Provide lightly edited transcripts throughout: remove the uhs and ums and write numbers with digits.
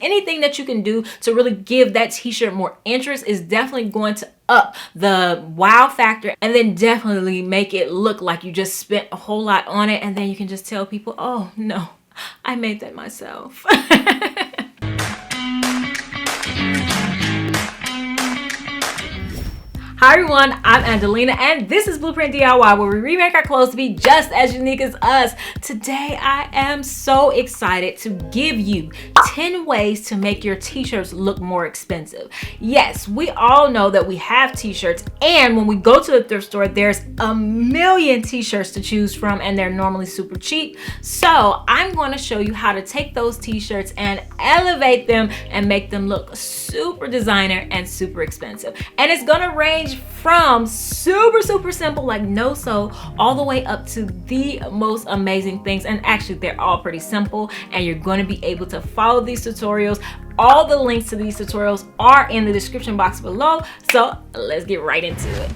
Anything that you can do to really give that t-shirt more interest is definitely going to up the wow factor, and then definitely make it look like you just spent a whole lot on it, and then you can just tell people, oh no, I made that myself. Hi everyone, I'm Angelina and this is Blueprint DIY, where we remake our clothes to be just as unique as us. Today I am so excited to give you 10 ways to make your t-shirts look more expensive. Yes, we all know that we have t-shirts, and when we go to the thrift store, there's a million t-shirts to choose from and they're normally super cheap. So I'm going to show you how to take those t-shirts and elevate them and make them look super designer and super expensive. And it's going to range from super simple like no sew all the way up to the most amazing things, and actually they're all pretty simple and you're going to be able to follow these tutorials. All the links to these tutorials are in the description box below, so let's get right into it.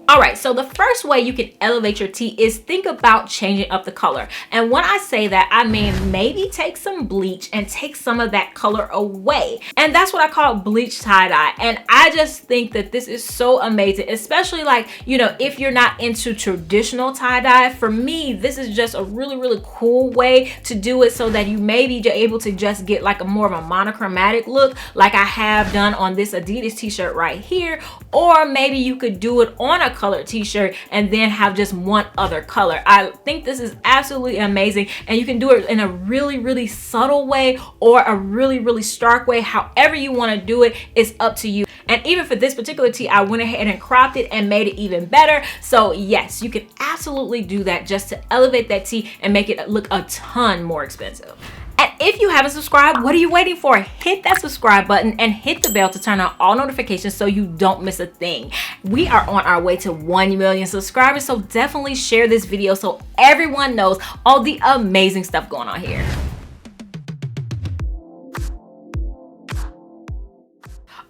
Alright, so the first way you can elevate your tee is think about changing up the color. And when I say that, I mean maybe take some bleach and take some of that color away. And that's what I call bleach tie-dye. And I just think that this is so amazing, especially like, you know, if you're not into traditional tie-dye. For me, this is just a really cool way to do it, so that you may be able to just get like a more of a monochromatic look like I have done on this Adidas t-shirt right here. Or maybe you could do it on a colored t-shirt and then have just one other color. I think this is absolutely amazing, and you can do it in a really subtle way or a really stark way. However you want to do it, it's up to you. And even for this particular tee, I went ahead and cropped it and made it even better. So yes, you can absolutely do that just to elevate that tee and make it look a ton more expensive. And if you haven't subscribed, what are you waiting for? Hit that subscribe button and hit the bell to turn on all notifications so you don't miss a thing. We are on our way to 1 million subscribers, so definitely share this video so everyone knows all the amazing stuff going on here.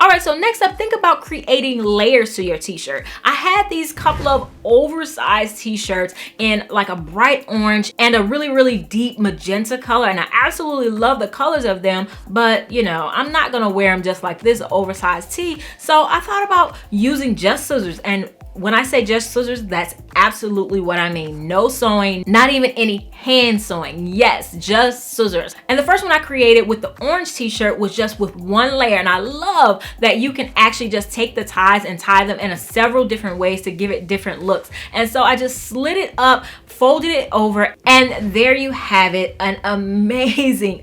Alright, so next up, think about creating layers to your t-shirt. I had these couple of oversized t-shirts in like a bright orange and a really deep magenta color, and I absolutely love the colors of them, but you know, I'm not gonna wear them just like this oversized tee. So I thought about using just scissors, and when I say just scissors, that's absolutely what I mean. No sewing, not even any hand sewing. Yes, just scissors. And the first one I created with the orange t-shirt was just with one layer, and I love that you can actually just take the ties and tie them in several different ways to give it different looks. And so I just slid it up, folded it over, and there you have it, an amazing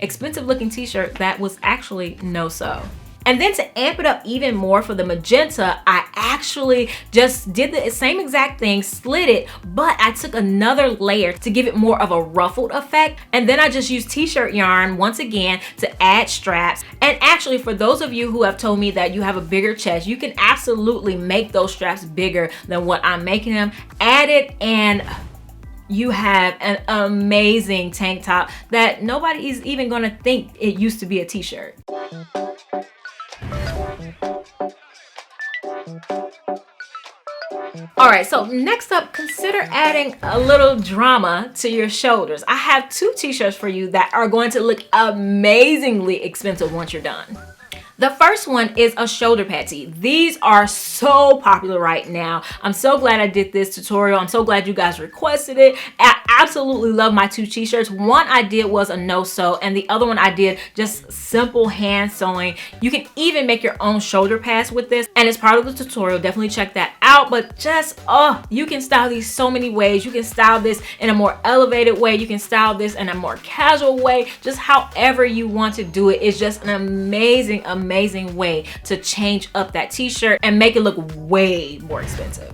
expensive looking t-shirt that was actually no sew. And then to amp it up even more for the magenta, I actually just did the same exact thing, slid it, but I took another layer to give it more of a ruffled effect. And then I just used t-shirt yarn once again to add straps. And actually, for those of you who have told me that you have a bigger chest, you can absolutely make those straps bigger than what I'm making them. Add it, and you have an amazing tank top that nobody is even gonna think it used to be a t-shirt. Alright, so next up, consider adding a little drama to your shoulders. I have 2 t-shirts for you that are going to look amazingly expensive once you're done. The first one is a shoulder pad tee. These are so popular right now. I'm so glad I did this tutorial. I'm so glad you guys requested it. I absolutely love my 2 t-shirts. One I did was a no sew, and the other one I did just simple hand sewing. You can even make your own shoulder pads with this, and it's part of the tutorial. Definitely check that out. But just, you can style these so many ways. You can style this in a more elevated way. You can style this in a more casual way. Just however you want to do it. It's just an amazing way to change up that t-shirt and make it look way more expensive.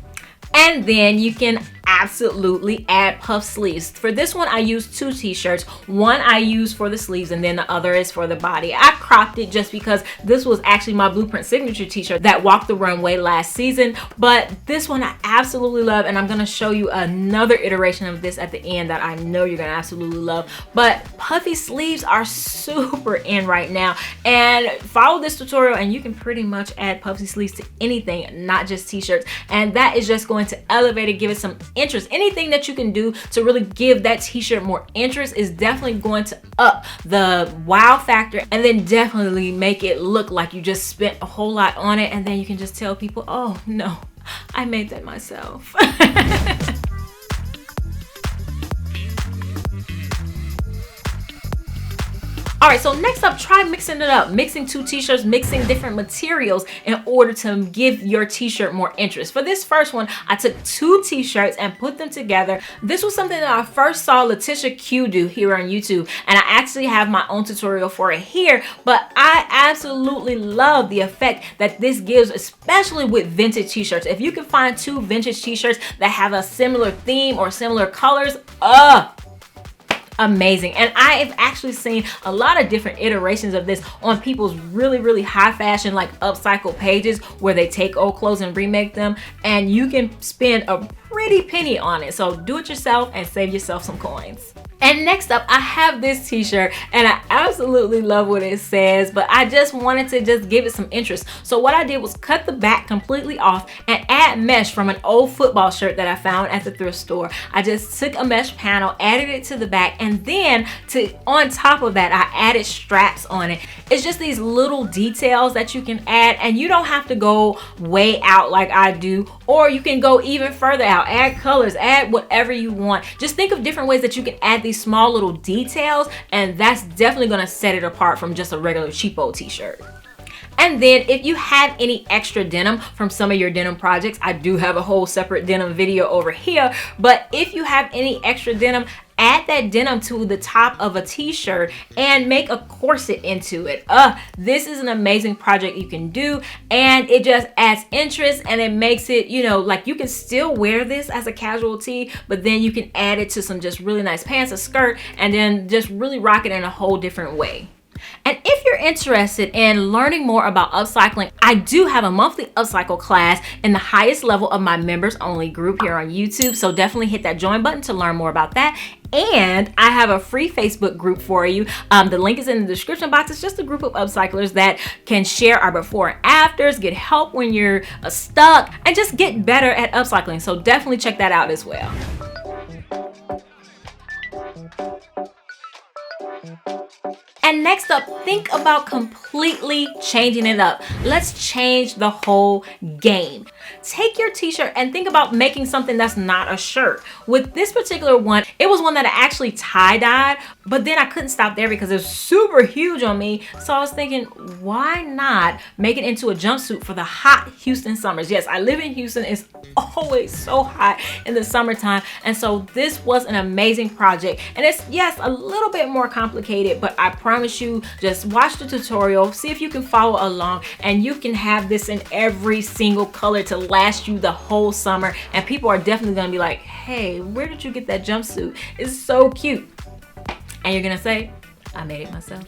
And then you can absolutely add puff sleeves. For this one, I used 2 t-shirts. One I used for the sleeves, and then the other is for the body. I cropped it just because this was actually my Blueprint signature t-shirt that walked the runway last season. But this one I absolutely love, and I'm gonna show you another iteration of this at the end that I know you're gonna absolutely love. But puffy sleeves are super in right now, and follow this tutorial and you can pretty much add puffy sleeves to anything, not just t-shirts. And that is just going going to elevate it, give it some interest. Anything that you can do to really give that t-shirt more interest is definitely going to up the wow factor, and then definitely make it look like you just spent a whole lot on it, and then you can just tell people, oh no, I made that myself. All right, so next up, try mixing it up, mixing two t-shirts, mixing different materials in order to give your t-shirt more interest. For this first one, I took two t-shirts and put them together. This was something that I first saw Letitia Q do here on YouTube, and I actually have my own tutorial for it here, but I absolutely love the effect that this gives, especially with vintage t-shirts. If you can find two vintage t-shirts that have a similar theme or similar colors, amazing. And I have actually seen a lot of different iterations of this on people's really high fashion like upcycle pages where they take old clothes and remake them, and you can spend a pretty penny on it. So do it yourself and save yourself some coins. And next up, I have this t-shirt, and I absolutely love what it says, but I just wanted to just give it some interest. So what I did was cut the back completely off and add mesh from an old football shirt that I found at the thrift store. I just took a mesh panel, added it to the back, and then on top of that, I added straps on it. It's just these little details that you can add, and you don't have to go way out like I do, or you can go even further out, add colors, add whatever you want. Just think of different ways that you can add these small little details, and that's definitely going to set it apart from just a regular cheapo t-shirt. And then if you have any extra denim from some of your denim projects, I do have a whole separate denim video over here, but if you have any extra denim, add that denim to the top of a t-shirt and make a corset into it. This is an amazing project you can do, and it just adds interest, and it makes it, you know, like you can still wear this as a casual tee, but then you can add it to some just really nice pants, a skirt, and then just really rock it in a whole different way. And if you're interested in learning more about upcycling, I do have a monthly upcycle class in the highest level of my members only group here on YouTube. So definitely hit that join button to learn more about that. And I have a free Facebook group for you. The link is in the description box. It's just a group of upcyclers that can share our before and afters, get help when you're stuck, and just get better at upcycling. So definitely check that out as well. And next up, think about completely changing it up. Let's change the whole game. Take your t-shirt and think about making something that's not a shirt. With this particular one, it was one that I actually tie-dyed, but then I couldn't stop there because it was super huge on me. So I was thinking, why not make it into a jumpsuit for the hot Houston summers? Yes, I live in Houston. It's always so hot in the summertime. And so this was an amazing project. And it's, yes, a little bit more complicated, but I promise you, just watch the tutorial, see if you can follow along, and you can have this in every single color to last you the whole summer. And people are definitely gonna be like, hey, where did you get that jumpsuit? It's so cute. And you're gonna say, I made it myself.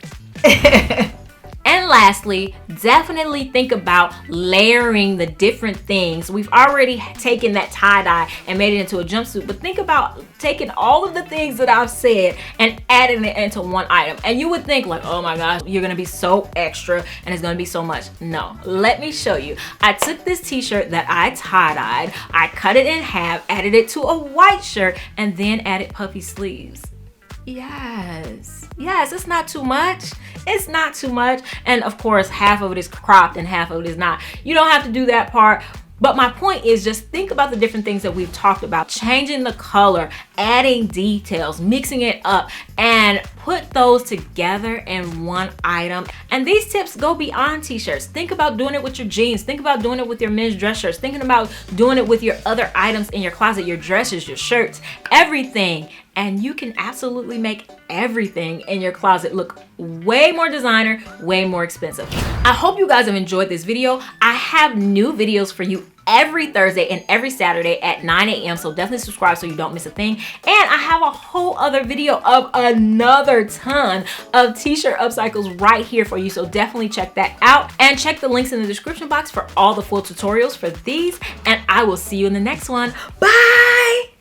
And lastly, definitely think about layering the different things. We've already taken that tie-dye and made it into a jumpsuit, but think about taking all of the things that I've said and adding it into one item. And you would think like, oh my gosh, you're gonna be so extra and it's gonna be so much. No, let me show you. I took this t-shirt that I tie-dyed, I cut it in half, added it to a white shirt, and then added puffy sleeves. Yes, it's not too much. It's not too much. And of course, half of it is cropped and half of it is not. You don't have to do that part. But my point is, just think about the different things that we've talked about. Changing the color, adding details, mixing it up, and put those together in one item. And these tips go beyond t-shirts. Think about doing it with your jeans. Think about doing it with your men's dress shirts. Thinking about doing it with your other items in your closet, your dresses, your shirts, everything. And you can absolutely make everything in your closet look way more designer, way more expensive. I hope you guys have enjoyed this video. I have new videos for you every Thursday and every Saturday at 9 a.m. So definitely subscribe so you don't miss a thing. And I have a whole other video of another ton of t-shirt upcycles right here for you. So definitely check that out, and check the links in the description box for all the full tutorials for these. And I will see you in the next one. Bye.